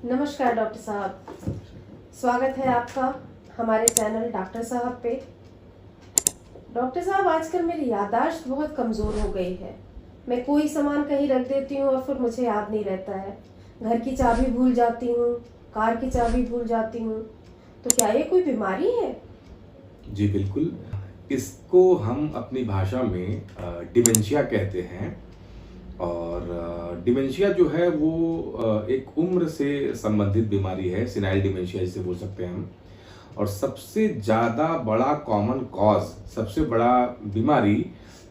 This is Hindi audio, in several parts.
नमस्कार डॉक्टर साहब, स्वागत है आपका हमारे चैनल डॉक्टर साहब पे। डॉक्टर साहब, आजकल मेरी याददाश्त बहुत कमज़ोर हो गई है। मैं कोई सामान कहीं रख देती हूँ और फिर मुझे याद नहीं रहता है। घर की चाबी भूल जाती हूँ, कार की चाबी भूल जाती हूँ। तो क्या ये कोई बीमारी है? जी बिल्कुल। इसको हम अपनी भाषा में डिमेंशिया कहते हैं। और डिमेंशिया जो है वो एक उम्र से संबंधित बीमारी है, सिनाइल डिमेंशिया जिसे बोल सकते हैं हम। और सबसे ज़्यादा बड़ा कॉमन कॉज, सबसे बड़ा बीमारी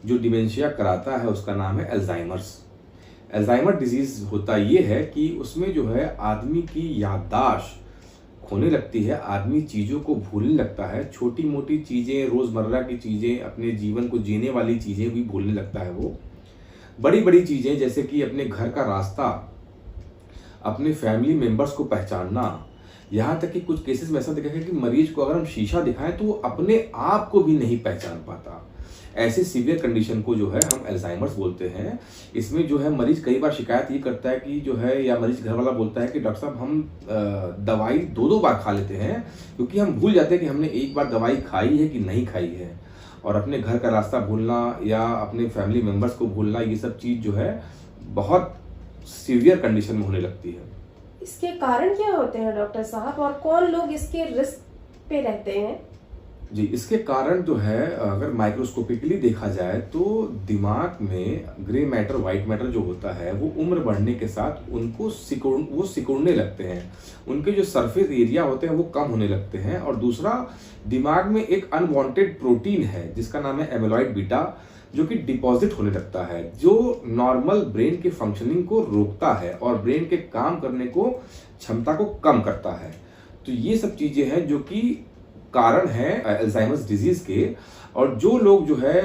जो डिमेंशिया कराता है उसका नाम है अल्जाइमर्स। अल्जाइमर डिजीज़ होता ये है कि उसमें जो है आदमी की याददाश्त खोने लगती है, आदमी चीज़ों को भूलने लगता है, छोटी मोटी चीज़ें, रोज़मर्रा की चीज़ें, अपने जीवन को जीने वाली चीज़ें भी भूलने लगता है वो। बड़ी बड़ी चीज़ें जैसे कि अपने घर का रास्ता, अपने फैमिली मेंबर्स को पहचानना, यहाँ तक कि कुछ केसेस में ऐसा देखा है कि मरीज को अगर हम शीशा दिखाएं तो वो अपने आप को भी नहीं पहचान पाता। ऐसे सीवियर कंडीशन को जो है हम अल्जाइमर्स बोलते हैं। इसमें जो है मरीज कई बार शिकायत ये करता है कि जो है, या मरीज घर वाला बोलता है कि डॉक्टर साहब हम दवाई दो दो बार खा लेते हैं, क्योंकि हम भूल जाते हैं कि हमने एक बार दवाई खाई है कि नहीं खाई है। और अपने घर का रास्ता भूलना या अपने फैमिली मेम्बर्स को भूलना, ये सब चीज़ जो है बहुत सीवियर कंडीशन में होने लगती है। इसके कारण क्या होते हैं डॉक्टर साहब, और कौन लोग इसके रिस्क पे रहते हैं? जी, इसके कारण जो है अगर माइक्रोस्कोपिकली देखा जाए तो दिमाग में ग्रे मैटर, वाइट मैटर जो होता है वो उम्र बढ़ने के साथ उनको सिकुड़ने लगते हैं। उनके जो सरफेस एरिया होते हैं वो कम होने लगते हैं। और दूसरा, दिमाग में एक अनवांटेड प्रोटीन है जिसका नाम है एमिलॉइड बीटा, जो कि डिपॉजिट होने लगता है, जो नॉर्मल ब्रेन के फंक्शनिंग को रोकता है और ब्रेन के काम करने को क्षमता को कम करता है। तो ये सब चीज़ें हैं जो कि कारण है अल्जाइमर्स डिजीज के। और जो लोग जो है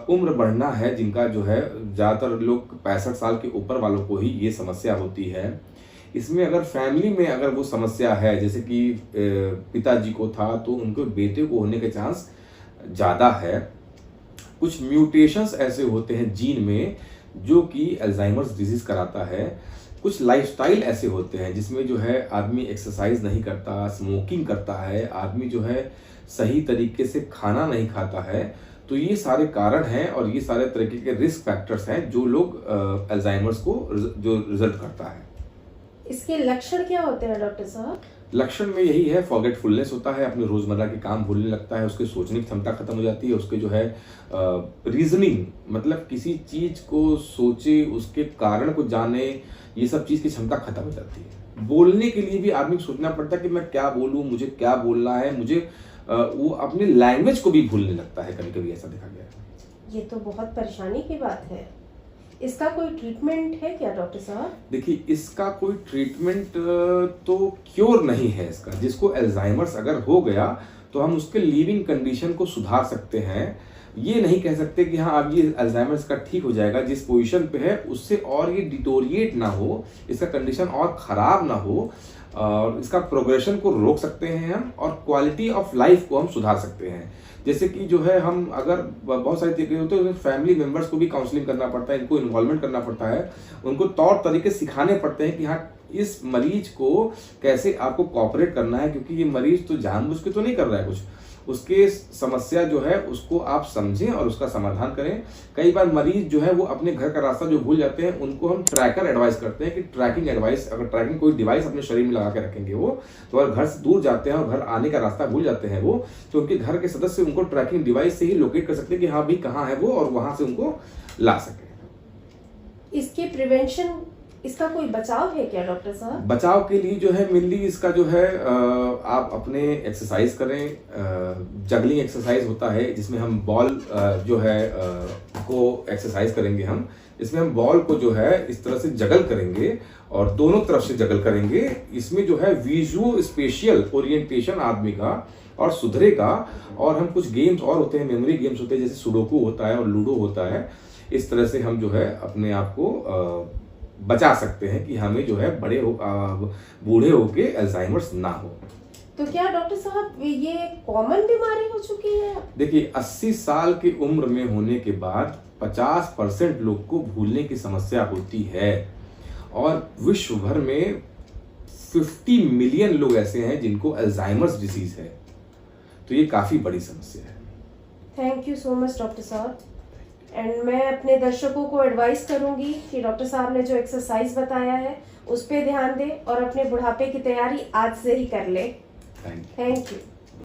उम्र बढ़ना है, जिनका जो है, ज़्यादातर लोग 65 साल के ऊपर वालों को ही ये समस्या होती है। इसमें अगर फैमिली में अगर वो समस्या है, जैसे कि पिताजी को था तो उनको बेटे को होने के चांस ज़्यादा है। कुछ म्यूटेशंस ऐसे होते हैं जीन में जो कि अल्जाइमर्स डिजीज कराता है। कुछ लाइफस्टाइल ऐसे होते हैं जिसमें जो है आदमी एक्सरसाइज नहीं करता, स्मोकिंग करता है, आदमी जो है सही तरीके से खाना नहीं खाता है। तो ये सारे कारण हैं और ये सारे तरीके के रिस्क फैक्टर्स हैं जो लोग अल्जाइमर्स को जो रिजल्ट करता है। इसके लक्षण क्या होते हैं डॉक्टर साहब? लक्षण में यही है, फॉरगेटफुलनेस होता है, अपने रोजमर्रा के काम भूलने लगता है, उसकी सोचने की क्षमता खत्म हो जाती है, उसके जो है रीजनिंग, मतलब किसी चीज को सोचे, उसके कारण को जाने, ये सब चीज की क्षमता खत्म हो जाती है। बोलने के लिए भी आदमी को सोचना पड़ता है कि मैं क्या बोलूं, मुझे क्या बोलना है, मुझे वो अपने लैंग्वेज को भी भूलने लगता है। कभी कभी ऐसा देखा गया है। ये तो बहुत परेशानी की बात है। इसका कोई ट्रीटमेंट है क्या डॉक्टर साहब? देखिए, इसका कोई ट्रीटमेंट तो क्योर नहीं है इसका। जिसको अल्जाइमर्स अगर हो गया तो हम उसके लिविंग कंडीशन को सुधार सकते हैं। ये नहीं कह सकते कि हाँ अब ये अल्जाइमर्स का ठीक हो जाएगा। जिस पोजीशन पे है उससे और ये डिटोरिएट ना हो, इसका कंडीशन और खराब ना हो, और इसका प्रोग्रेशन को रोक सकते हैं हम, और क्वालिटी ऑफ लाइफ को हम सुधार सकते हैं। जैसे कि जो है, हम अगर बहुत सारे तरीके होते हैं, फैमिली मेंबर्स को भी काउंसलिंग करना पड़ता है, इनको इन्वॉल्वमेंट करना पड़ता है, उनको तौर तरीके सिखाने पड़ते हैं कि हाँ इस मरीज को कैसे आपको कोऑपरेट करना है, क्योंकि ये मरीज तो जानबूझ के तो नहीं कर रहा है कुछ, उसके समस्या जो है उसको आप समझें और उसका समाधान करें। कई बार मरीज जो है वो अपने घर का रास्ता जो भूल जाते हैं, उनको हम ट्रैकर एडवाइस करते हैं कि ट्रैकिंग एडवाइस, अगर ट्रैकिंग कोई डिवाइस अपने शरीर में लगा के रखेंगे वो, तो अगर घर से दूर जाते हैं और घर आने का रास्ता भूल जाते हैं वो, तो उनके घर के सदस्य उनको ट्रैकिंग डिवाइस से ही लोकेट कर सकते हैं कि हाँ भाई कहाँ है वो, और वहां से उनको ला सके। इसके प्रिवेंशन, इसका कोई बचाव है क्या डॉक्टर साहब? बचाव के लिए जो है मेनली इसका जो है आप अपने एक्सरसाइज करें। जगलिंग एक्सरसाइज होता है जिसमें हम बॉल जो है को एक्सरसाइज करेंगे हम। इसमें हम बॉल को जो है इस तरह से जगल करेंगे और दोनों तरफ से जगल करेंगे। इसमें जो है विजुअल स्पेशियल ओरिएंटेशन आदमी का और सुधरेगा। और हम कुछ गेम्स और होते हैं, मेमोरी गेम्स होते हैं, जैसे सुडोकू होता है और लूडो होता है। इस तरह से हम जो है अपने आप को बचा सकते हैं कि हमें जो है बूढ़े होके अल्जाइमर्स ना हो। तो क्या डॉक्टर साहब ये कॉमन बीमारी हो चुकी है? देखिए, 80 साल की उम्र में होने के बाद 50% लोग को भूलने की समस्या होती है, और विश्व भर में 50 मिलियन लोग ऐसे हैं जिनको अल्जाइमर्स डिजीज है। तो ये काफी बड़ी समस्या है। Thank you so much doctor साहब। एंड मैं अपने दर्शकों को एडवाइस करूंगी कि डॉक्टर साहब ने जो एक्सरसाइज बताया है उस पर ध्यान दें और अपने बुढ़ापे की तैयारी आज से ही कर ले। Thank you. Thank you.